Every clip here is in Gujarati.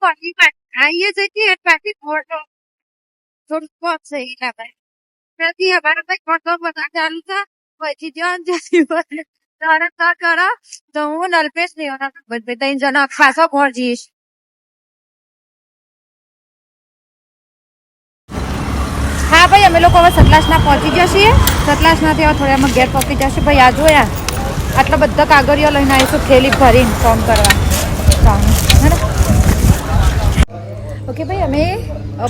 ભાઈ પડી આઈએ જઈએ પાછી ફોટો થોડું સ્પોટ છે એટલા ભાઈ ત્યાંથી અમારે ભાઈ ફોટો બધા ચાલુ છે પછી જ્યાં જતી તરત કરો તો હું નલ્પેશ નહીં બધા 3 જણા પાછો ઘર જઈશ. હા ભાઈ અમે લોકો હવે સતલાસના પહોંચી ગયા છીએ. સતલાસનાથી હવે થોડા અમે ઘેર પહોંચી જશે. ભાઈ આ જોયા આટલા બધા કાગળિયો લઈને આવીશું થેલી ભરીને ફોર્મ કરવા. ઓકે ભાઈ અમે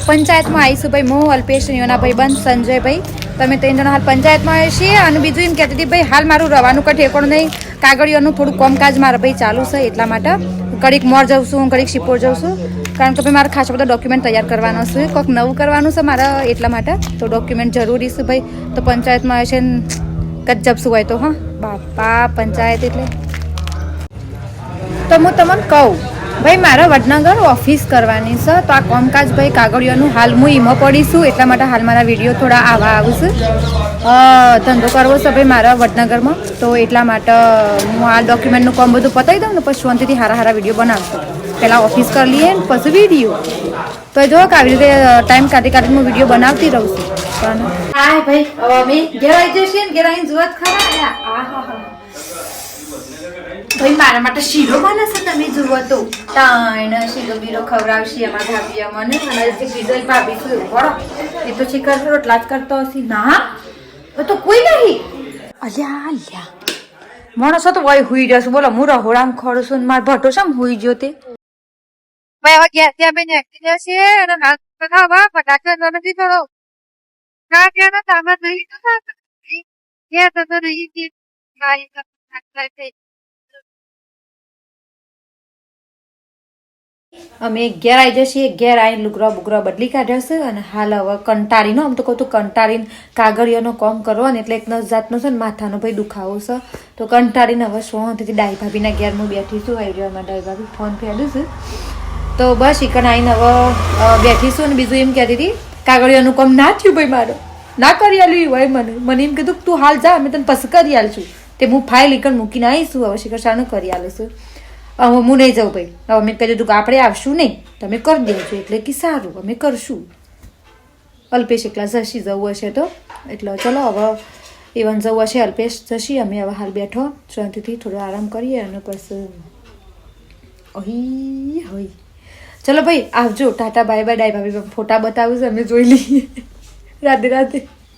પંચાયતમાં આવીશું ભાઈ. હું અલ્પેશ યોના ભાઈબંધ સંજયભાઈ તમે 3 જણા હાલ પંચાયતમાં આવ્યા છીએ. અને બીજું એમ કહેતી હતી ભાઈ હાલ મારું રવાનું કંઈ ઠેકોણ નહીં. કાગળિયોનું થોડું કામકાજ મારા ભાઈ ચાલુ છે એટલા માટે ઘડીક મોર જઉં છું ઘડીક શિપોર જઉં છું. કારણ કે ભાઈ મારે ખાસ બધા ડોક્યુમેન્ટ તૈયાર કરવાનો છે. કોઈક નવું કરવાનું છે મારા એટલા માટે તો ડોક્યુમેન્ટ જરૂરી છે ભાઈ. તો પંચાયતમાં આવે છે ને ગજબ શું હોય તો હા બાપા પંચાયત એટલે તો હું તમને કહું ભાઈ મારે વડનગર ઓફિસ કરવાની છે. તો આ કામકાજ ભાઈ કાગળિયોનું હાલ હું એમાં પડીશું એટલા માટે હાલ મારા વિડીયો થોડા આવા આવશે. ધંધો કરવો છે ભાઈ મારા વડનગરમાં તો એટલા માટે હું આ ડોક્યુમેન્ટનું કામ બધું પતાવી દઉં ને પછી શાંતિથી સારા સારા વિડીયો બનાવશું. પહેલાં ઓફિસ કરી લઈએ ને પછી વિડીયો તો જો કે આવી રીતે ટાઈમ કાઢીને હું વિડીયો બનાવતી રહું છું. પણ હા ભાઈ હવે અમે ઘેર આવી જઈએ ને ઘેર આવીને જોત ખરા ભાઈ મારા માટે શીરો બને છે. તમે જુઓ તો તાણ શીરો બીરો ખવડાવશે અમારા ભાભી અમને અને બીજો ભાભી શું બળો એ તો ચિકન રોટલા જ કરતો હશે. ના તો કોઈ નહીં અલ્યા અલ્યા માણસો તો વય હુઈ જશે. બોલો હું રહોડામ ખોડું છું ને મારો ભટ્ટો શમ હુઈ ગયો તે ભાઈ હવે ગેસ ત્યાં બેન એકટી જશે અને નાસ્તો ખાવા ફટાકડા નથી થોડો ના ક્યાં સામાન નહીં તો ગેસ હતો નહીં અમે ઘેર આવી જઈએ. ઘેર આવીને લુગડા બુગરા બદલી કાઢ્યા છે અને હાલ હવે કંટાળીનો આમ તો કહું તો કંટાળીને કાગળિયાનો કામ કરવો ને એટલે એક જાતનો છે ને માથાનો ભાઈ દુખાવો છે. તો કંટાળીને હવે શાંતિથી ડાઈ ભાભીના ઘેર હું બેઠી છું. આઈડિયામાં ડાઈ ભાભી ફોન ફેર્યું છે તો બસ ઈકન આવીને હવે બેઠીશું. અને બીજું એમ કહેતી હતી કાગળિયાનું કામ ના થયું ભાઈ મારે ના કરી આલ્યું હોય મને એમ કીધું તું હાલ જા અમે તને પછી કરી આલશું. તે હું ફાઇલ ઈકન મૂકીને આવીશું હવે શિખર શાનું કરી આલીશું. હવે હું નહીં જાઉં ભાઈ. હવે મેં કહી દીધું કે આપણે આવશું નહીં તમે કરી દેજો એટલે કે સારું અમે કરશું. અલ્પેશ એકલા જશી જવું હશે તો એટલે ચલો હવે ઇવન જવું હશે અલ્પેશ જશી. અમે હવે હાલ બેઠો શાંતિથી થોડો આરામ કરીએ અને પછી અહી હોય ચલો ભાઈ આવજો ટાટા બાય બાય ડાય ભાભી ફોટા બતાવું છે અમે જોઈ લઈએ. રાધે રાધે.